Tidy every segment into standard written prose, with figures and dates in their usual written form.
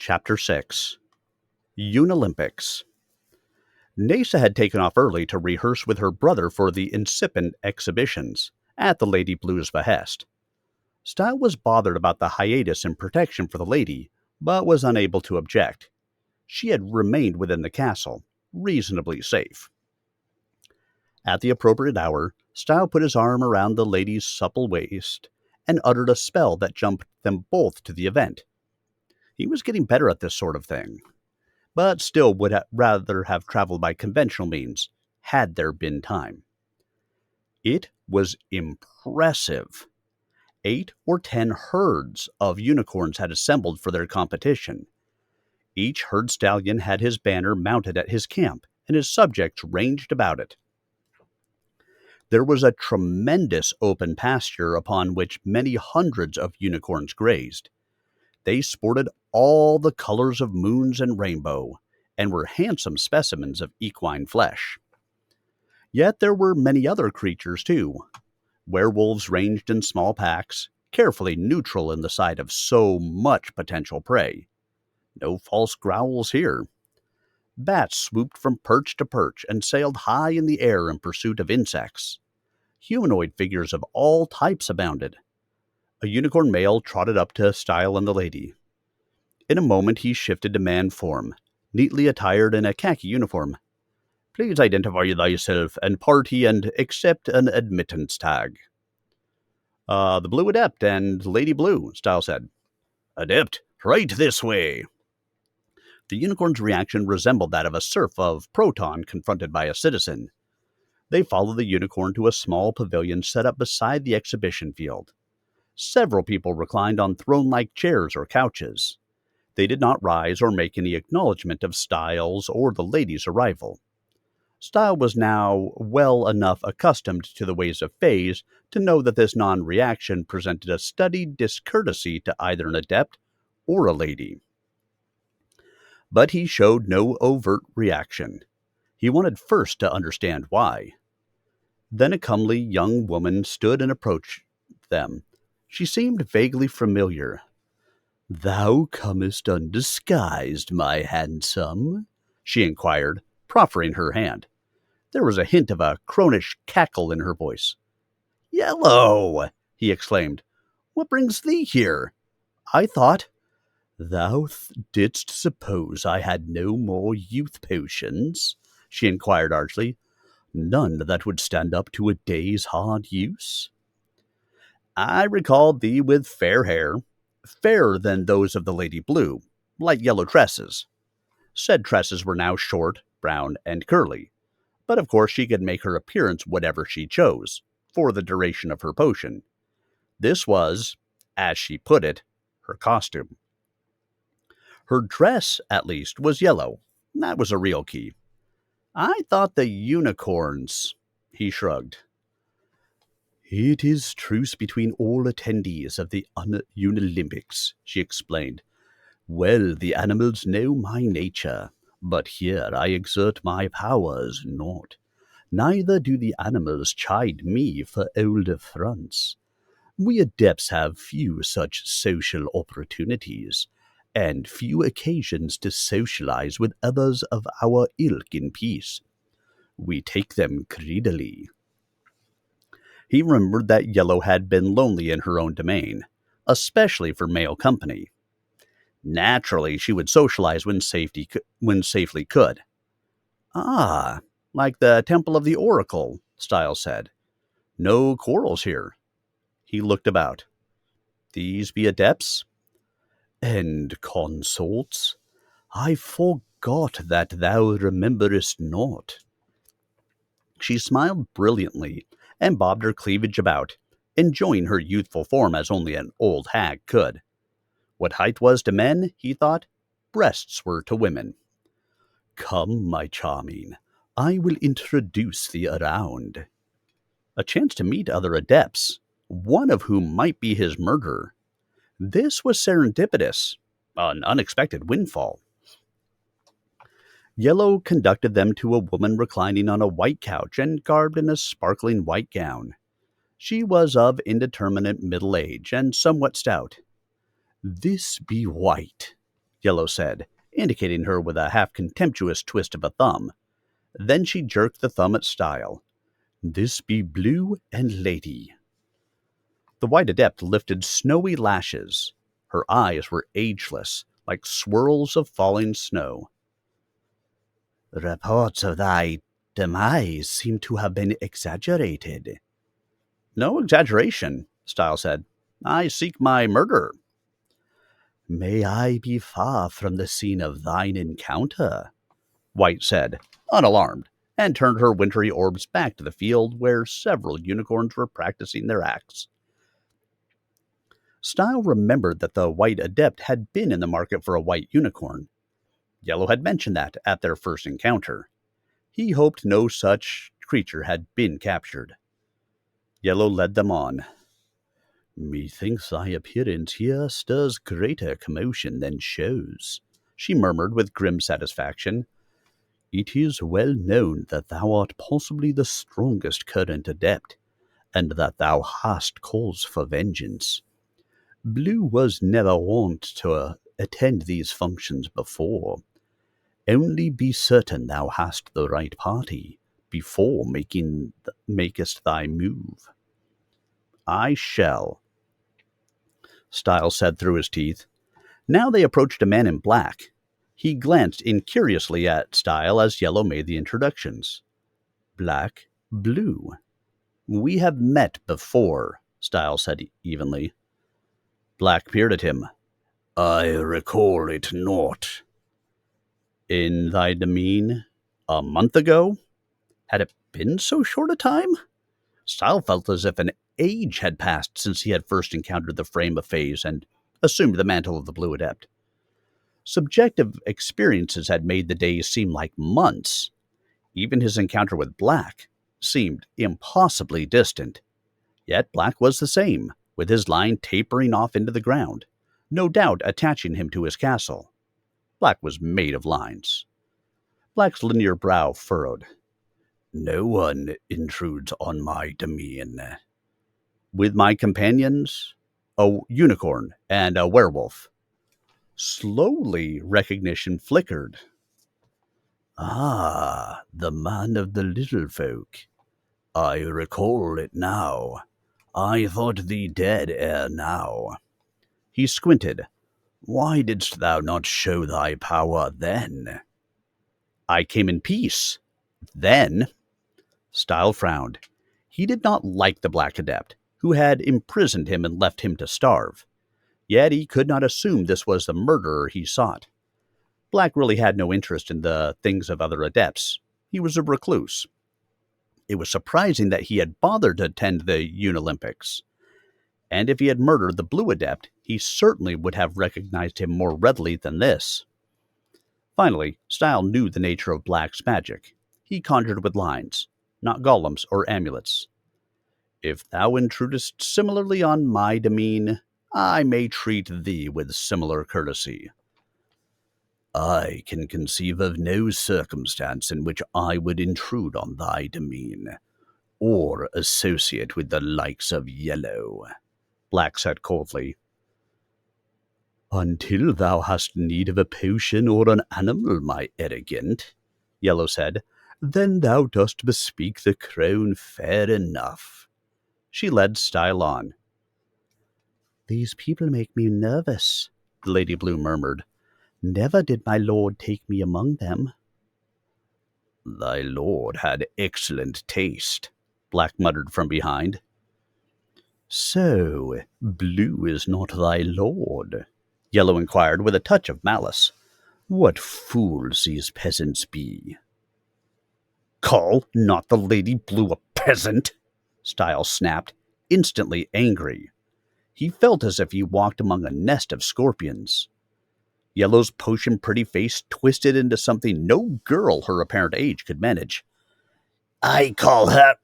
Chapter 6 Unolympics. Nasa had taken off early to rehearse with her brother for the incipient exhibitions, at the Lady Blue's behest. Stile was bothered about the hiatus in protection for the lady, but was unable to object. She had remained within the castle, reasonably safe. At the appropriate hour, Stile put his arm around the lady's supple waist and uttered a spell that jumped them both to the event. He was getting better at this sort of thing, but still would rather have traveled by conventional means, had there been time. It was impressive. 8 or 10 herds of unicorns had assembled for their competition. Each herd stallion had his banner mounted at his camp, and his subjects ranged about it. There was a tremendous open pasture upon which many hundreds of unicorns grazed. They sported all the colors of moons and rainbow, and were handsome specimens of equine flesh. Yet there were many other creatures, too. Werewolves ranged in small packs, carefully neutral in the sight of so much potential prey. No false growls here. Bats swooped from perch to perch and sailed high in the air in pursuit of insects. Humanoid figures of all types abounded. A unicorn male trotted up to Stile and the lady. In a moment he shifted to man form, neatly attired in a khaki uniform. "Please identify thyself and party and accept an admittance tag." The Blue Adept and Lady Blue," Stile said. "Adept, right this way." The unicorn's reaction resembled that of a serf of Proton confronted by a citizen. They followed the unicorn to a small pavilion set up beside the exhibition field. Several people reclined on throne-like chairs or couches. They did not rise or make any acknowledgement of Stile's or the lady's arrival. Stile was now well enough accustomed to the ways of Phaze to know that this non-reaction presented a studied discourtesy to either an adept or a lady. But he showed no overt reaction. He wanted first to understand why. Then a comely young woman stood and approached them. She seemed vaguely familiar. "Thou comest undisguised, my handsome?" she inquired, proffering her hand. There was a hint of a cronish cackle in her voice. "Yellow!" he exclaimed. "What brings thee here? I thought—" "Thou didst suppose I had no more youth potions?" she inquired archly. "None that would stand up to a day's hard use?" "I recalled thee with fair hair, fairer than those of the Lady Blue, light yellow tresses." Said tresses were now short, brown, and curly, but of course she could make her appearance whatever she chose, for the duration of her potion. This was, as she put it, her costume. Her dress, at least, was yellow. That was a real key. "I thought the unicorns—" he shrugged. "It is truce between all attendees of the Unolympics," she explained. "Well, the animals know my nature, but here I exert my powers not. Neither do the animals chide me for old affronts. We adepts have few such social opportunities, and few occasions to socialize with others of our ilk in peace. We take them greedily." He remembered that Yellow had been lonely in her own domain, especially for male company. Naturally, she would socialize when safely could. "Ah, like the Temple of the Oracle," Stile said. "No quarrels here." He looked about. "These be adepts?" "And consorts? I forgot that thou rememberest not." She smiled brilliantly and bobbed her cleavage about, enjoying her youthful form as only an old hag could. What height was to men, he thought, breasts were to women. "Come, my charming, I will introduce thee around." A chance to meet other adepts, one of whom might be his murderer. This was serendipitous, an unexpected windfall. Yellow conducted them to a woman reclining on a white couch and garbed in a sparkling white gown. She was of indeterminate middle age and somewhat stout. "This be white," Yellow said, indicating her with a half-contemptuous twist of a thumb. Then she jerked the thumb at Stile. This be Blue and Lady. The White Adept lifted snowy lashes. Her eyes were ageless, like swirls of falling snow. Reports of thy demise seem to have been exaggerated. No exaggeration, Stile said. I seek my murderer. May I be far from the scene of thine encounter, White said, unalarmed, and turned her wintry orbs back to the field where several unicorns were practicing their acts. Stile remembered that the White Adept had been in the market for a white unicorn. Yellow had mentioned that at their first encounter. He hoped no such creature had been captured. Yellow led them on. Methinks thy appearance here stirs greater commotion than shows, she murmured with grim satisfaction. It is well known that thou art possibly the strongest current adept, and that thou hast cause for vengeance. Blue was never wont to attend these functions before. Only be certain thou hast the right party before makest thy move. I shall, Stile said through his teeth. Now they approached a man in black. He glanced incuriously at Stile as Yellow made the introductions. Black, Blue. We have met before, Stile said evenly. Black peered at him. I recall it not. In thy demean, a month ago? Had it been so short a time? Stile felt as if an age had passed since he had first encountered the frame of Phaze and assumed the mantle of the Blue Adept. Subjective experiences had made the days seem like months. Even his encounter with Black seemed impossibly distant. Yet Black was the same, with his line tapering off into the ground, no doubt attaching him to his castle. Black was made of lines. Black's linear brow furrowed. No one intrudes on my demesne. With my companions, a unicorn and a werewolf. Slowly, recognition flickered. Ah, the man of the little folk. I recall it now. I thought thee dead ere now. He squinted. Why didst thou not show thy power then? I came in peace. Then? Stile frowned. He did not like the Black Adept, who had imprisoned him and left him to starve. Yet he could not assume this was the murderer he sought. Black really had no interest in the things of other adepts. He was a recluse. It was surprising that he had bothered to attend the Unolympics. And if he had murdered the Blue Adept, he certainly would have recognized him more readily than this. Finally, Stile knew the nature of Black's magic. He conjured with lines, not golems or amulets. If thou intrudest similarly on my demesne, I may treat thee with similar courtesy. I can conceive of no circumstance in which I would intrude on thy demesne, or associate with the likes of Yellow, Black said coldly. Until thou hast need of a potion or an animal, my arrogant, Yellow said, then thou dost bespeak the crown fair enough. She led Stile on. These people make me nervous, the Lady Blue murmured. Never did my lord take me among them. Thy lord had excellent taste, Black muttered from behind. So, Blue is not thy lord? Yellow inquired with a touch of malice. What fools these peasants be! Call not the Lady Blue a peasant! Stile snapped, instantly angry. He felt as if he walked among a nest of scorpions. Yellow's potion-pretty face twisted into something no girl her apparent age could manage. I call her...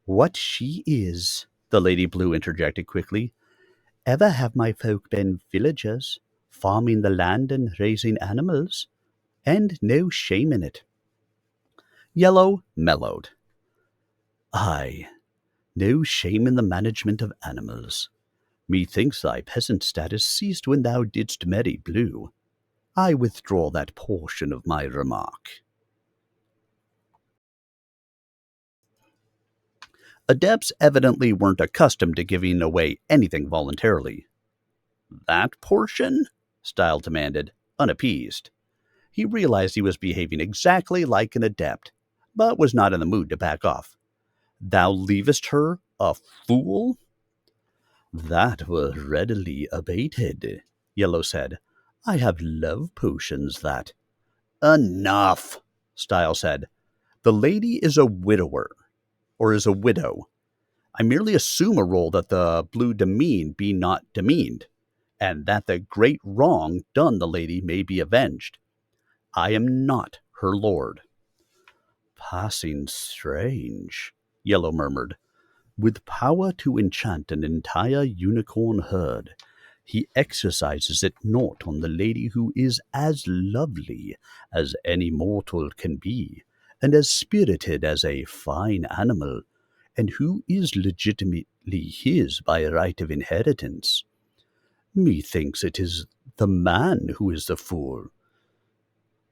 What she is, the Lady Blue interjected quickly. Ever have my folk been villagers, farming the land and raising animals? And no shame in it. Yellow mellowed. Aye, no shame in the management of animals. Methinks thy peasant status ceased when thou didst marry Blue. I withdraw that portion of my remark. Adepts evidently weren't accustomed to giving away anything voluntarily. That portion? Stile demanded, unappeased. He realized he was behaving exactly like an adept, but was not in the mood to back off. Thou leavest her a fool? That were readily abated, Yellow said. I have love potions that. Enough, Stile said. The lady is a widower, or is a widow. I merely assume a role that the blue demean be not demeaned, and that the great wrong done the lady may be avenged. I am not her lord. Passing strange, Yellow murmured. With power to enchant an entire unicorn herd, he exercises it not on the lady who is as lovely as any mortal can be, and as spirited as a fine animal, and who is legitimately his by right of inheritance. Methinks it is the man who is the fool.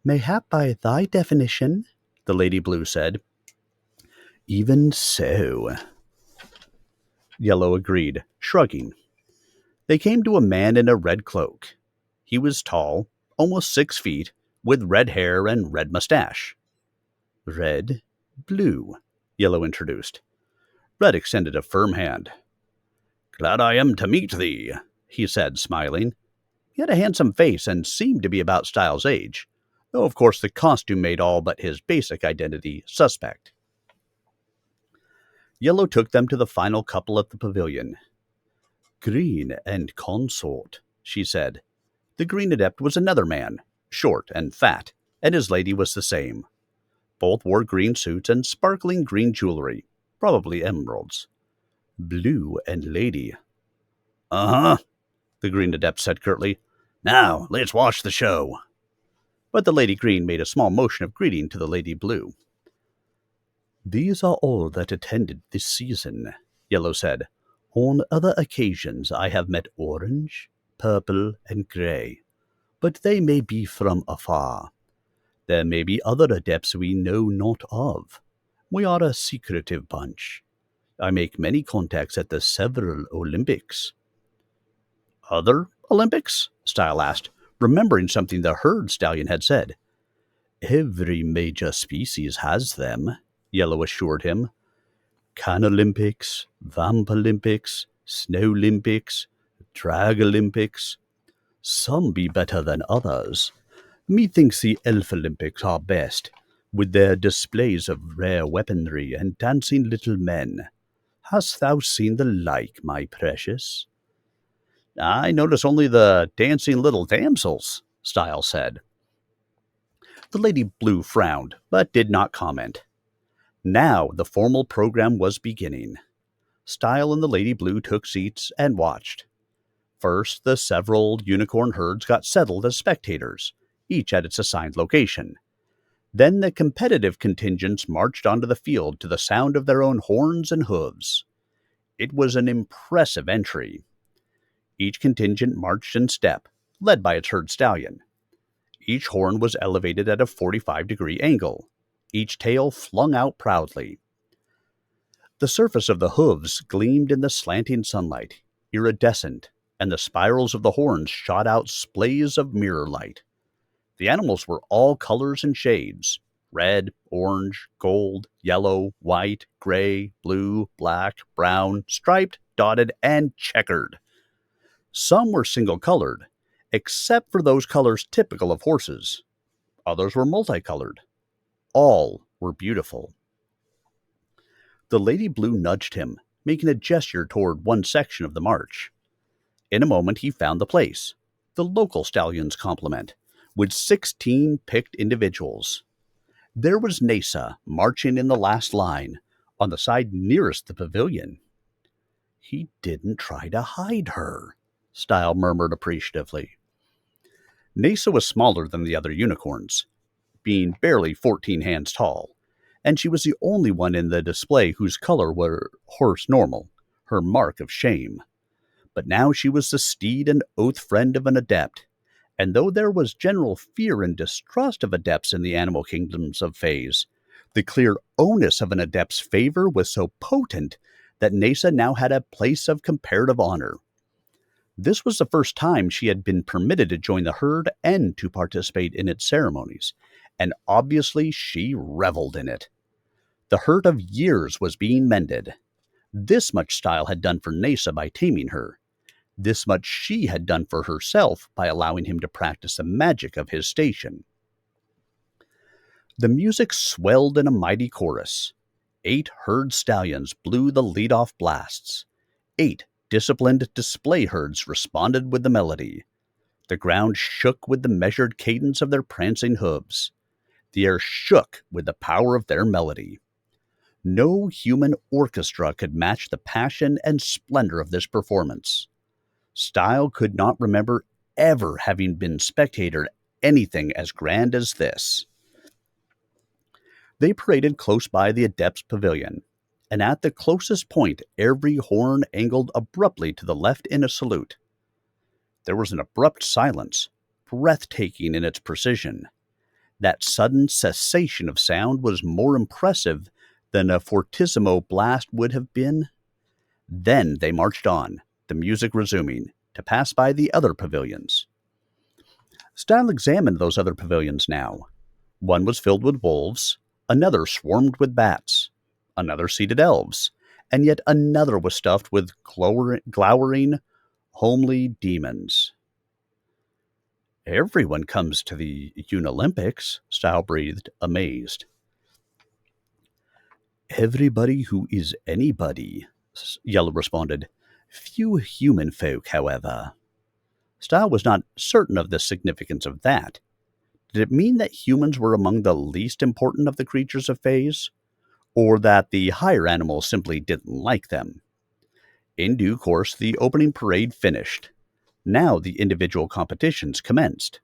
Mayhap by thy definition, the Lady Blue said. Even so, Yellow agreed, shrugging. They came to a man in a red cloak. He was tall, almost 6 feet, with red hair and red mustache. Red, Blue, Yellow introduced. Red extended a firm hand. Glad I am to meet thee, he said, smiling. He had a handsome face and seemed to be about Stile's age, though of course the costume made all but his basic identity suspect. Yellow took them to the final couple at the pavilion. Green and consort, she said. The Green Adept was another man, short and fat, and his lady was the same. Both wore green suits and sparkling green jewelry, probably emeralds. Blue and lady. Uh-huh, the Green Adept said curtly. Now, let's watch the show. But the Lady Green made a small motion of greeting to the Lady Blue. These are all that attended this season, Yellow said. On other occasions I have met orange, purple, and grey, but they may be from afar. There may be other adepts we know not of. We are a secretive bunch. I make many contacts at the several Olympics. Other Olympics? Stile asked, remembering something the herd stallion had said. Every major species has them, Yellow assured him. Can Olympics, Vamp Olympics, Snow Olympics, Drag Olympics. Some be better than others. Methinks the Elf Olympics are best, with their displays of rare weaponry and dancing little men. Hast thou seen the like, my precious? I notice only the dancing little damsels, Stile said. The Lady Blue frowned, but did not comment. Now the formal program was beginning. Stile and the Lady Blue took seats and watched. First, the several unicorn herds got settled as spectators, each at its assigned location. Then the competitive contingents marched onto the field to the sound of their own horns and hooves. It was an impressive entry. Each contingent marched in step, led by its herd stallion. Each horn was elevated at a 45-degree angle, each tail flung out proudly. The surface of the hooves gleamed in the slanting sunlight, iridescent, and the spirals of the horns shot out splays of mirror light. The animals were all colors and shades: red, orange, gold, yellow, white, gray, blue, black, brown, striped, dotted, and checkered. Some were single-colored, except for those colors typical of horses. Others were multicolored. All were beautiful. The Lady Blue nudged him, making a gesture toward one section of the march. In a moment he found the place, the local stallion's complement, with 16 picked individuals. There was Nasa marching in the last line, on the side nearest the pavilion. He didn't try to hide her, Stile murmured appreciatively. Nasa was smaller than the other unicorns, being barely 14 hands tall, and she was the only one in the display whose color were horse normal, her mark of shame. But now she was the steed and oath friend of an adept, And though there was general fear and distrust of adepts in the animal kingdoms of Phaze, the clear onus of an adept's favor was so potent that Nasa now had a place of comparative honor. This was the first time she had been permitted to join the herd and to participate in its ceremonies, and obviously she reveled in it. The hurt of years was being mended. This much Stile had done for Nasa by taming her. This much she had done for herself by allowing him to practice the magic of his station. The music swelled in a mighty chorus. 8 herd stallions blew the lead-off blasts. 8 disciplined display herds responded with the melody. The ground shook with the measured cadence of their prancing hooves. The air shook with the power of their melody. No human orchestra could match the passion and splendor of this performance. Stile could not remember ever having been spectator anything as grand as this. They paraded close by the Adept's pavilion, and at the closest point every horn angled abruptly to the left in a salute. There was an abrupt silence, breathtaking in its precision. That sudden cessation of sound was more impressive than a fortissimo blast would have been. Then they marched on, the music resuming, to pass by the other pavilions. Stile examined those other pavilions now. One was filled with wolves, another swarmed with bats, another seated elves, and yet another was stuffed with glowering, homely demons. Everyone comes to the Unolympics, Stile breathed, amazed. Everybody who is anybody, Yellow responded. Few human folk, however. Stile was not certain of the significance of that. Did it mean that humans were among the least important of the creatures of Phaze? Or that the higher animals simply didn't like them? In due course, the opening parade finished. Now the individual competitions commenced.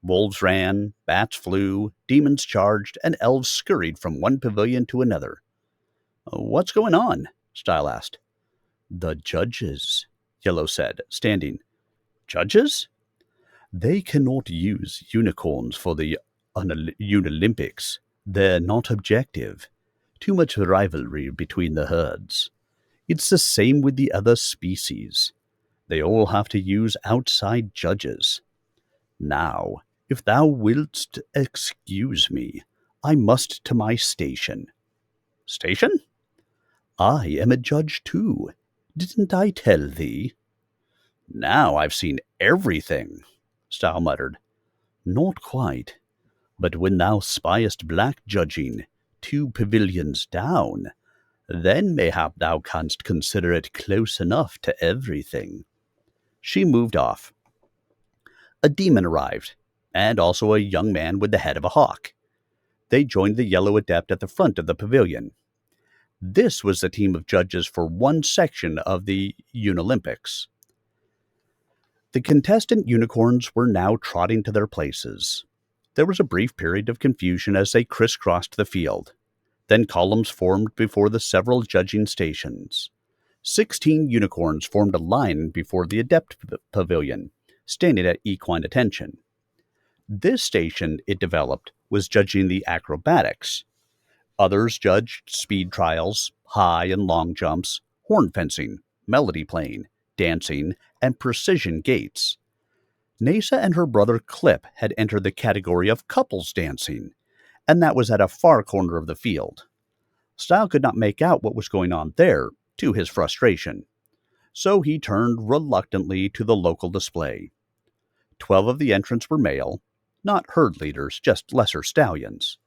Wolves ran, bats flew, demons charged, and elves scurried from one pavilion to another. What's going on? Stile asked. The judges, Yellow said, standing. Judges? They cannot use unicorns for the Unolympics. They're not objective. Too much rivalry between the herds. It's the same with the other species. They all have to use outside judges. Now, if thou wilt excuse me, I must to my station. Station? I am a judge too. Didn't I tell thee? Now I've seen everything, Stile muttered. Not quite. But when thou spiest black judging, 2 pavilions down, then mayhap thou canst consider it close enough to everything. She moved off. A demon arrived, and also a young man with the head of a hawk. They joined the Yellow Adept at the front of the pavilion. This was the team of judges for one section of the Unolympics. The contestant unicorns were now trotting to their places. There was a brief period of confusion as they crisscrossed the field. Then columns formed before the several judging stations. 16 unicorns formed a line before the Adept Pavilion, standing at equine attention. This station, it developed, was judging the acrobatics. Others judged speed trials, high and long jumps, horn fencing, melody playing, dancing, and precision gaits. Nasa and her brother Clip had entered the category of couples dancing, and that was at a far corner of the field. Stile could not make out what was going on there, to his frustration, so he turned reluctantly to the local display. 12 of the entrants were male, not herd leaders, just lesser stallions.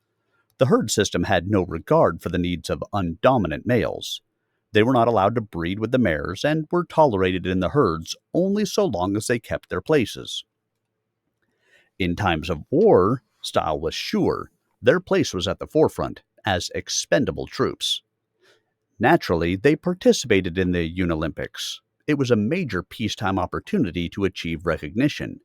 The herd system had no regard for the needs of undominant males. They were not allowed to breed with the mares and were tolerated in the herds only so long as they kept their places. In times of war, Stile was sure, their place was at the forefront as expendable troops. Naturally, they participated in the Unolympics. It was a major peacetime opportunity to achieve recognition.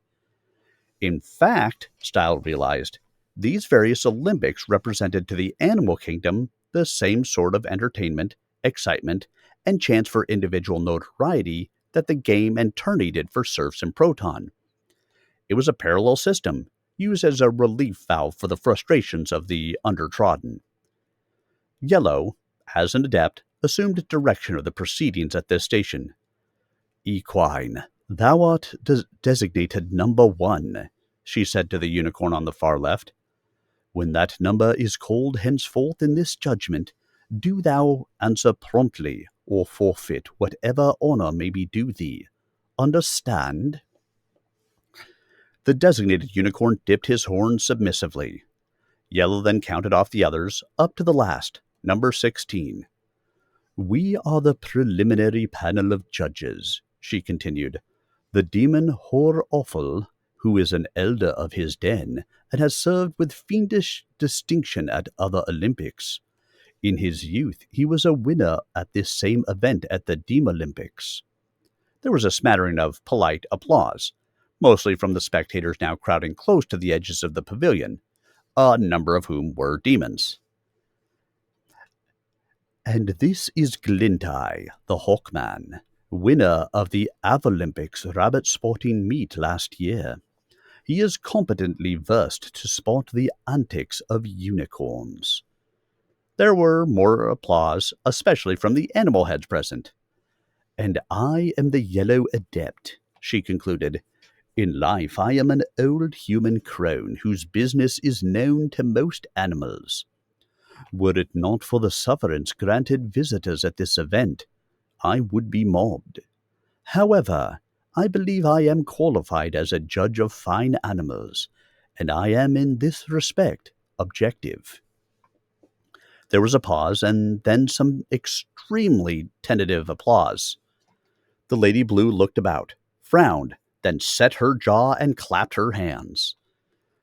In fact, Stile realized, these various Olympics represented to the animal kingdom the same sort of entertainment, excitement, and chance for individual notoriety that the game and tourney did for serfs and proton. It was a parallel system, used as a relief valve for the frustrations of the undertrodden. Yellow, as an adept, assumed direction of the proceedings at this station. "Equine, thou art designated number 1, she said to the unicorn on the far left. "When that number is called henceforth in this judgment, do thou answer promptly, or forfeit whatever honor may be due thee. Understand?" The designated unicorn dipped his horn submissively. Yellow then counted off the others, up to the last, number 16. "We are the preliminary panel of judges," she continued. "The demon Hor-Awful, who is an elder of his den, and has served with fiendish distinction at other Olympics. In his youth, he was a winner at this same event at the Demolympics." There was a smattering of polite applause, mostly from the spectators now crowding close to the edges of the pavilion, a number of whom were demons. "And this is Glinteye, the Hawkman, winner of the Avalympics rabbit sporting meet last year. He is competently versed to spot the antics of unicorns." There were more applause, especially from the animal heads present. "And I am the Yellow Adept," she concluded. "In life I am an old human crone whose business is known to most animals. Were it not for the sufferance granted visitors at this event, I would be mobbed. However, I believe I am qualified as a judge of fine animals, and I am in this respect objective." There was a pause, and then some extremely tentative applause. The Lady Blue looked about, frowned, then set her jaw and clapped her hands.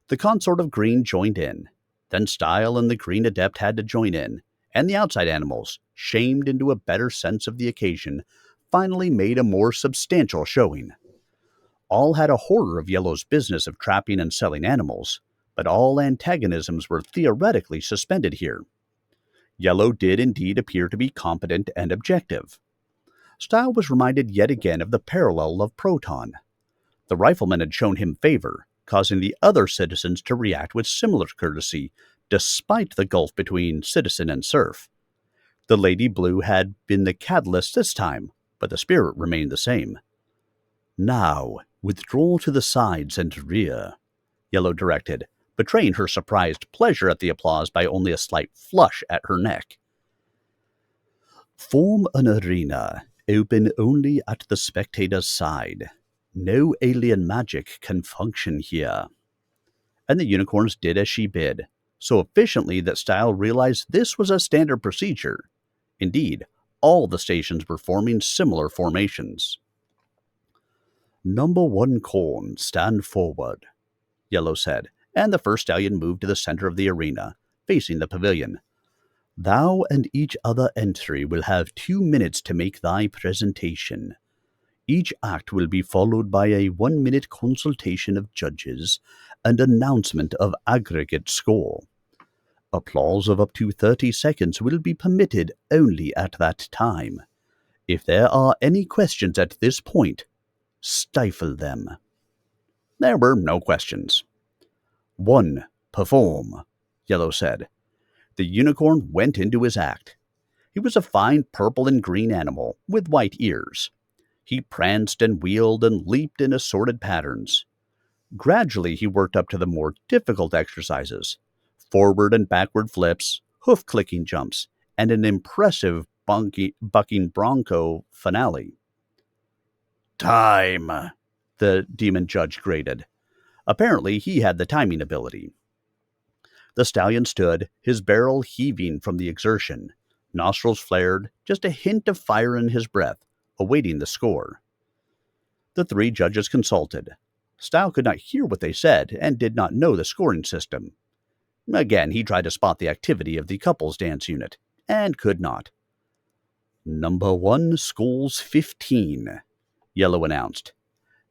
The consort of green joined in. Then Stile and the Green Adept had to join in, and the outside animals, shamed into a better sense of the occasion, finally made a more substantial showing. All had a horror of Yellow's business of trapping and selling animals, but all antagonisms were theoretically suspended here. Yellow did indeed appear to be competent and objective. Stile was reminded yet again of the parallel of Proton. The rifleman had shown him favor, causing the other citizens to react with similar courtesy, despite the gulf between citizen and serf. The Lady Blue had been the catalyst this time, but the spirit remained the same. "Now, withdraw to the sides and rear," Yellow directed, betraying her surprised pleasure at the applause by only a slight flush at her neck. "Form an arena, open only at the spectator's side. No alien magic can function here." And the unicorns did as she bid, so efficiently that Stile realized this was a standard procedure. Indeed, all the stations were forming similar formations. "Number 1 corn, stand forward," Yellow said, and the first stallion moved to the center of the arena, facing the pavilion. "Thou and each other entry will have 2 minutes to make thy presentation. Each act will be followed by a 1-minute consultation of judges and announcement of aggregate score. Applause of up to 30 seconds will be permitted only at that time. If there are any questions at this point, stifle them." There were no questions. "1. Perform," Yellow said. The unicorn went into his act. He was a fine purple and green animal with white ears. He pranced and wheeled and leaped in assorted patterns. Gradually he worked up to the more difficult exercises: forward and backward flips, hoof-clicking jumps, and an impressive bucking bronco finale. "Time," the demon judge grated. Apparently he had the timing ability. The stallion stood, his barrel heaving from the exertion, nostrils flared, just a hint of fire in his breath, awaiting the score. The 3 judges consulted. Stile could not hear what they said and did not know the scoring system. Again, he tried to spot the activity of the couples dance unit, and could not. "Number 1 scores 15, Yellow announced.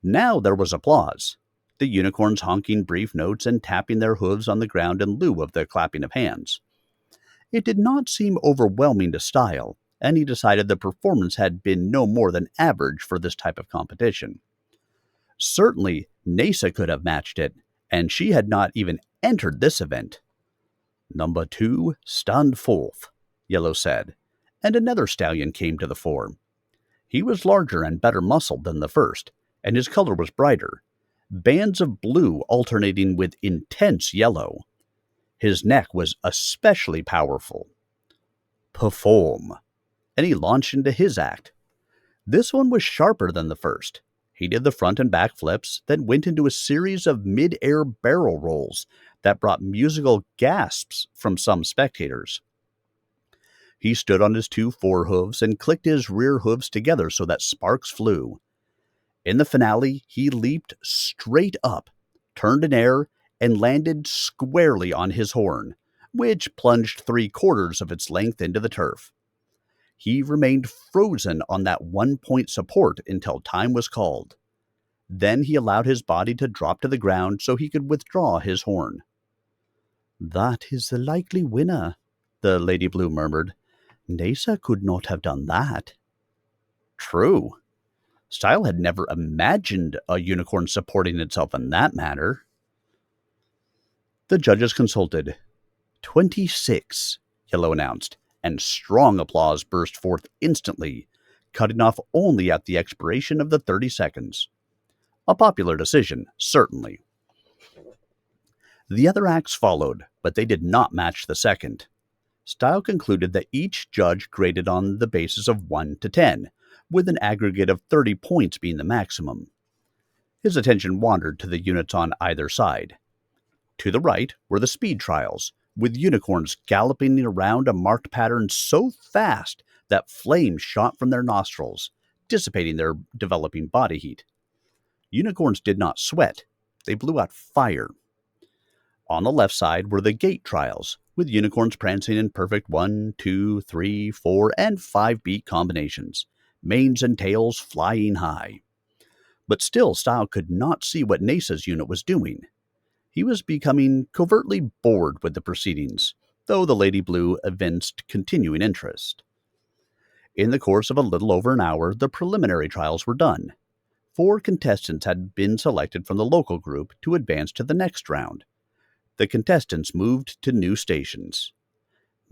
Now there was applause, the unicorns honking brief notes and tapping their hooves on the ground in lieu of the clapping of hands. It did not seem overwhelming to Stile, and he decided the performance had been no more than average for this type of competition. Certainly, Nasa could have matched it, and she had not even entered this event. "Number 2, stand forth," Yellow said, and another stallion came to the fore. He was larger and better muscled than the first, and his color was brighter, bands of blue alternating with intense yellow. His neck was especially powerful. "Perform," and he launched into his act. This one was sharper than the first. He did the front and back flips, then went into a series of mid-air barrel rolls that brought musical gasps from some spectators. He stood on his 2 forehooves and clicked his rear hooves together so that sparks flew. In the finale, he leaped straight up, turned in air, and landed squarely on his horn, which plunged 3/4 of its length into the turf. He remained frozen on that 1-point support until time was called. Then he allowed his body to drop to the ground so he could withdraw his horn. "That is the likely winner," the Lady Blue murmured. "Nasa could not have done that." True. Stile had never imagined a unicorn supporting itself in that manner. The judges consulted. 26, Yellow announced, and strong applause burst forth instantly, cutting off only at the expiration of the 30 seconds. A popular decision, certainly. The other acts followed, but they did not match the second. Stile concluded that each judge graded on the basis of 1 to 10, with an aggregate of 30 points being the maximum. His attention wandered to the units on either side. To the right were the speed trials, with unicorns galloping around a marked pattern so fast that flames shot from their nostrils, dissipating their developing body heat. Unicorns did not sweat, they blew out fire. On the left side were the gait trials, with unicorns prancing in perfect 1, 2, 3, 4, and 5-beat combinations, manes and tails flying high. But still Stile could not see what Nasa's unit was doing. He was becoming covertly bored with the proceedings, though the Lady Blue evinced continuing interest. In the course of a little over an hour, the preliminary trials were done. 4 contestants had been selected from the local group to advance to the next round. The contestants moved to new stations.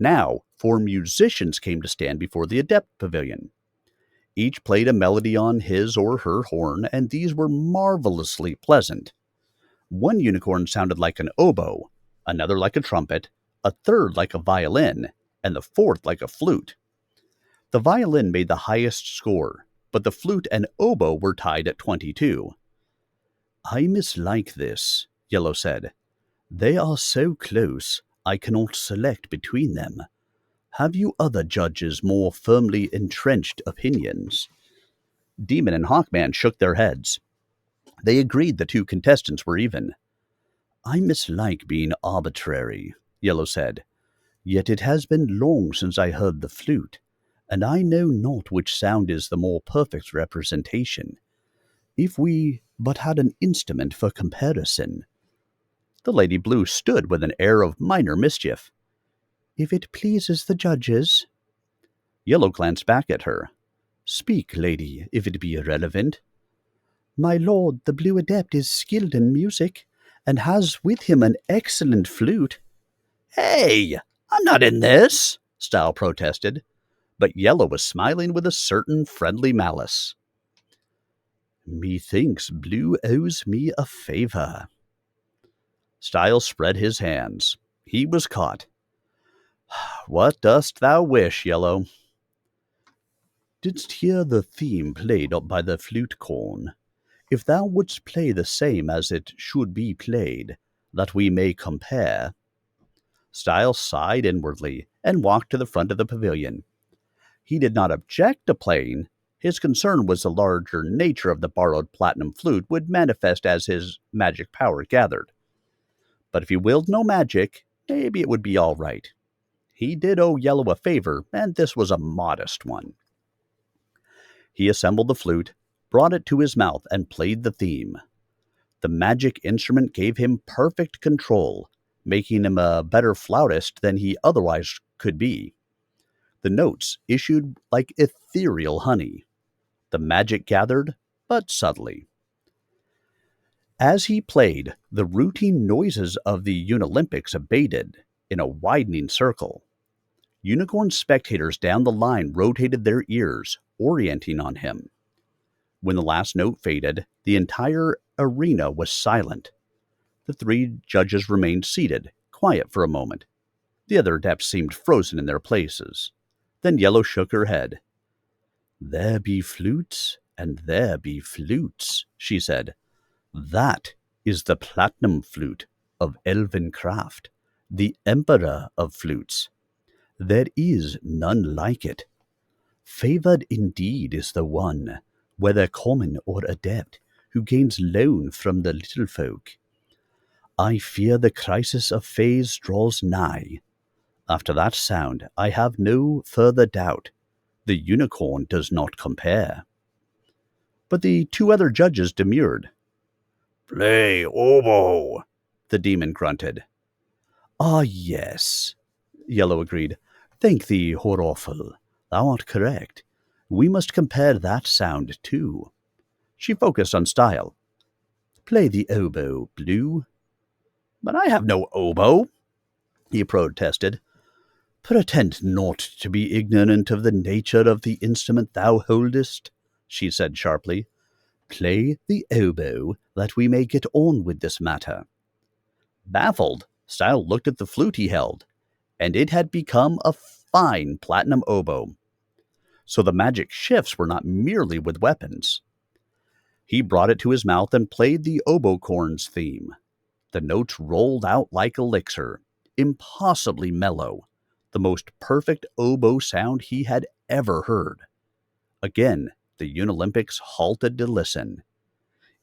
Now, 4 musicians came to stand before the Adept Pavilion. Each played a melody on his or her horn, and these were marvelously pleasant. One unicorn sounded like an oboe, another like a trumpet, a third like a violin, and the fourth like a flute. The violin made the highest score, but the flute and oboe were tied at 22. "I mislike this," Yellow said. "They are so close, I cannot select between them. Have you other judges more firmly entrenched opinions?" Demon and Hawkman shook their heads. They agreed the 2 contestants were even. "I mislike being arbitrary," Yellow said. "Yet it has been long since I heard the flute, and I know not which sound is the more perfect representation. If we but had an instrument for comparison." The Lady Blue stood with an air of minor mischief. "If it pleases the judges." Yellow glanced back at her. "Speak, lady, if it be irrelevant." "My lord, the Blue Adept is skilled in music, and has with him an excellent flute." "Hey, I'm not in this," Stile protested, but Yellow was smiling with a certain friendly malice. "Methinks Blue owes me a favor." Stile spread his hands. He was caught. "What dost thou wish, Yellow?" "Didst hear the theme played by the flute corn? If thou wouldst play the same as it should be played, that we may compare." Stile sighed inwardly and walked to the front of the pavilion. He did not object to playing. His concern was the larger nature of the borrowed platinum flute would manifest as his magic power gathered. But if he willed no magic, maybe it would be all right. He did owe Yellow a favor, and this was a modest one. He assembled the flute, brought it to his mouth, and played the theme. The magic instrument gave him perfect control, making him a better flautist than he otherwise could be. The notes issued like ethereal honey. The magic gathered, but subtly. As he played, the routine noises of the Unolympics abated in a widening circle. Unicorn spectators down the line rotated their ears, orienting on him. When the last note faded, the entire arena was silent. The three judges remained seated, quiet for a moment. The other adepts seemed frozen in their places. Then Yellow shook her head. "There be flutes, and there be flutes," she said. "That is the platinum flute of elven craft, the emperor of flutes. There is none like it. Favored indeed is the one, whether common or adept, who gains loan from the little folk. I fear the crisis of Phaze draws nigh. After that sound, I have no further doubt. The unicorn does not compare." But the two other judges demurred. "Play oboe," the demon grunted. "Ah, yes," Yellow agreed. "Thank thee, Horawful. Thou art correct. We must compare that sound, too." She focused on Stile. "Play the oboe, Blue." "But I have no oboe," he protested. "Pretend not to be ignorant of the nature of the instrument thou holdest," she said sharply. "Play the oboe, that we may get on with this matter." Baffled, Stile looked at the flute he held, and it had become a fine platinum oboe. So the magic shifts were not merely with weapons. He brought it to his mouth and played the obocorn's theme. The notes rolled out like elixir, impossibly mellow, the most perfect oboe sound he had ever heard. Again, the Unolympics halted to listen.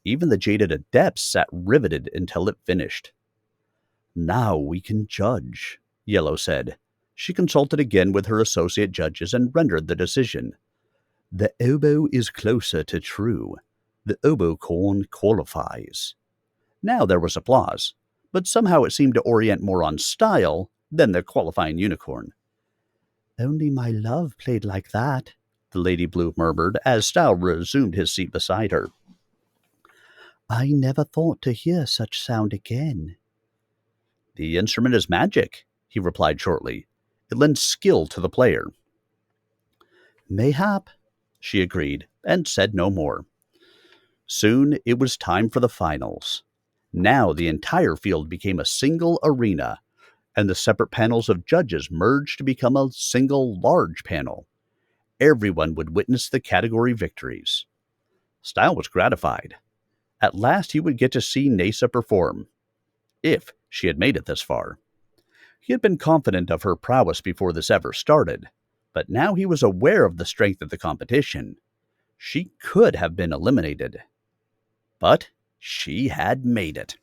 Even the jaded adepts sat riveted until it finished. "Now we can judge," Yellow said. She consulted again with her associate judges and rendered the decision. "The oboe is closer to true. The obocorn qualifies." Now there was applause, but somehow it seemed to orient more on Stile than the qualifying unicorn. "Only my love played like that," the Lady Blue murmured as Stile resumed his seat beside her. "I never thought to hear such sound again." "The instrument is magic," he replied shortly. "It lends skill to the player." "Mayhap," she agreed, and said no more. Soon it was time for the finals. Now the entire field became a single arena, and the separate panels of judges merged to become a single large panel. Everyone would witness the category victories. Stile was gratified. At last he would get to see Nasa perform, if she had made it this far. He had been confident of her prowess before this ever started, but now he was aware of the strength of the competition. She could have been eliminated. But she had made it.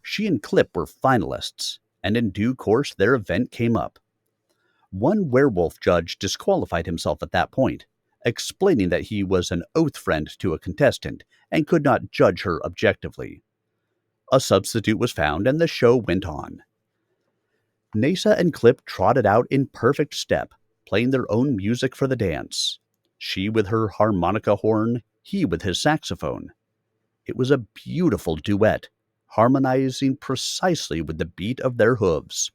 She and Clip were finalists, and in due course their event came up. One werewolf judge disqualified himself at that point, explaining that he was an oath friend to a contestant and could not judge her objectively. A substitute was found, and the show went on. Nasa and Clip trotted out in perfect step, playing their own music for the dance. She with her harmonica horn, he with his saxophone. It was a beautiful duet, harmonizing precisely with the beat of their hooves.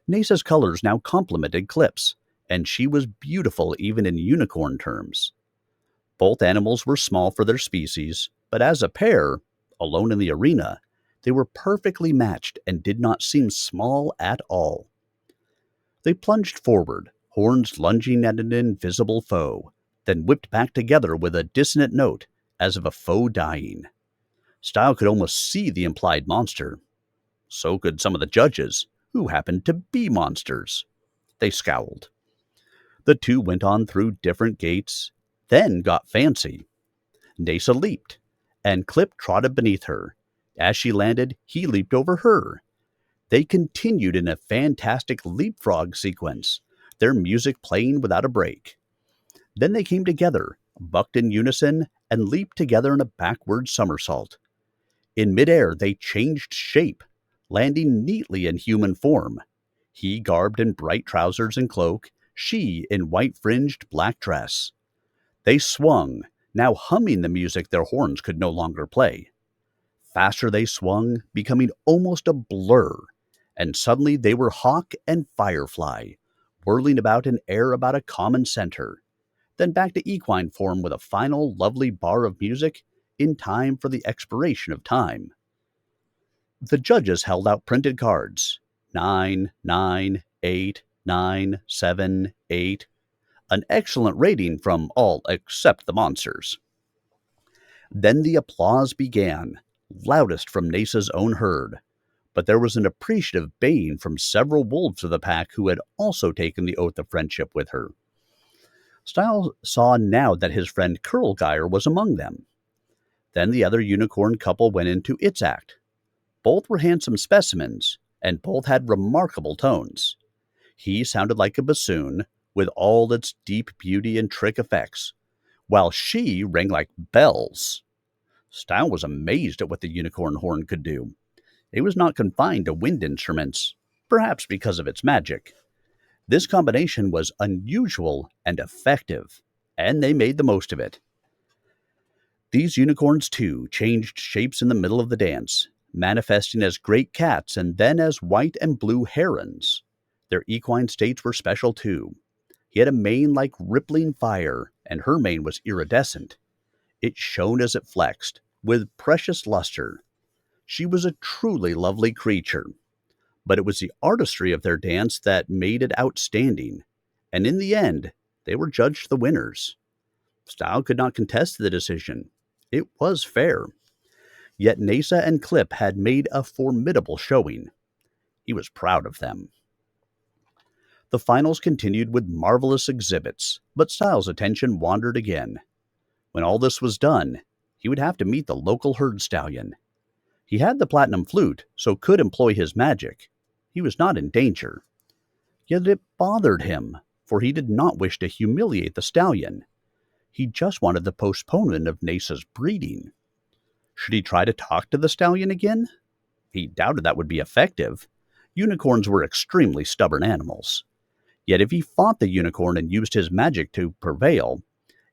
Nasa's colors now complemented Clip's, and she was beautiful even in unicorn terms. Both animals were small for their species, but as a pair, alone in the arena, they were perfectly matched and did not seem small at all. They plunged forward, horns lunging at an invisible foe, then whipped back together with a dissonant note, as of a foe dying. Stile could almost see the implied monster. So could some of the judges, who happened to be monsters. They scowled. The two went on through different gates, then got fancy. Nasa leaped, and Clip trotted beneath her. As she landed, he leaped over her. They continued in a fantastic leapfrog sequence, their music playing without a break. Then they came together, bucked in unison, and leaped together in a backward somersault. In midair, they changed shape, landing neatly in human form. He garbed in bright trousers and cloak, she in white-fringed black dress. They swung, now humming the music their horns could no longer play. Faster they swung, becoming almost a blur, and suddenly they were hawk and firefly, whirling about in air about a common center, then back to equine form with a final lovely bar of music in time for the expiration of time. The judges held out printed cards 9, 9, 8, 9, 7, 8, an excellent rating from all except the monsters. Then the applause began, loudest from Nasa's own herd, but there was an appreciative baying from several wolves of the pack who had also taken the oath of friendship with her. Stile saw now that his friend Curlgeyer was among them. Then the other unicorn couple went into its act. Both were handsome specimens, and both had remarkable tones. He sounded like a bassoon, with all its deep beauty and trick effects, while she rang like bells. Stile was amazed at what the unicorn horn could do. It was not confined to wind instruments, perhaps because of its magic. This combination was unusual and effective, and they made the most of it. These unicorns, too, changed shapes in the middle of the dance, manifesting as great cats and then as white and blue herons. Their equine states were special, too. He had a mane like rippling fire, and her mane was iridescent. It shone as it flexed, with precious luster. She was a truly lovely creature. But it was the artistry of their dance that made it outstanding, and in the end, they were judged the winners. Stile could not contest the decision. It was fair. Yet Nasa and Clip had made a formidable showing. He was proud of them. The finals continued with marvelous exhibits, but Stile's attention wandered again. When all this was done, he would have to meet the local herd stallion. He had the platinum flute, so could employ his magic. He was not in danger. Yet it bothered him, for he did not wish to humiliate the stallion. He just wanted the postponement of Nasa's breeding. Should he try to talk to the stallion again? He doubted that would be effective. Unicorns were extremely stubborn animals. Yet if he fought the unicorn and used his magic to prevail,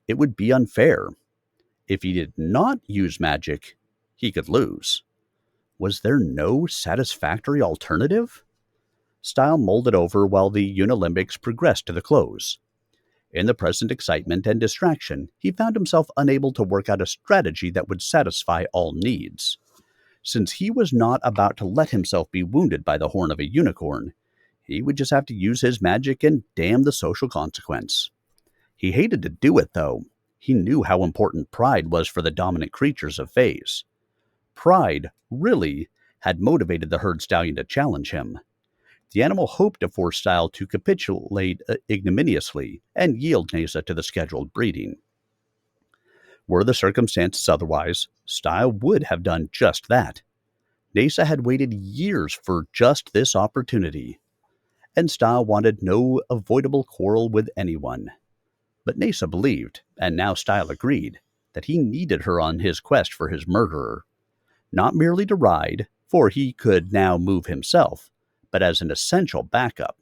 it would be unfair. If he did not use magic, he could lose. Was there no satisfactory alternative? Stile mulled it over while the Unilympics progressed to the close. In the present excitement and distraction, he found himself unable to work out a strategy that would satisfy all needs. Since he was not about to let himself be wounded by the horn of a unicorn, he would just have to use his magic and damn the social consequence. He hated to do it, though. He knew how important pride was for the dominant creatures of Phaze. Pride, really, had motivated the herd stallion to challenge him. The animal hoped to force Stile to capitulate ignominiously and yield Nasa to the scheduled breeding. Were the circumstances otherwise, Stile would have done just that. Nasa had waited years for just this opportunity, and Stile wanted no avoidable quarrel with anyone. But Nasa believed, and now Stile agreed, that he needed her on his quest for his murderer. Not merely to ride, for he could now move himself, but as an essential backup.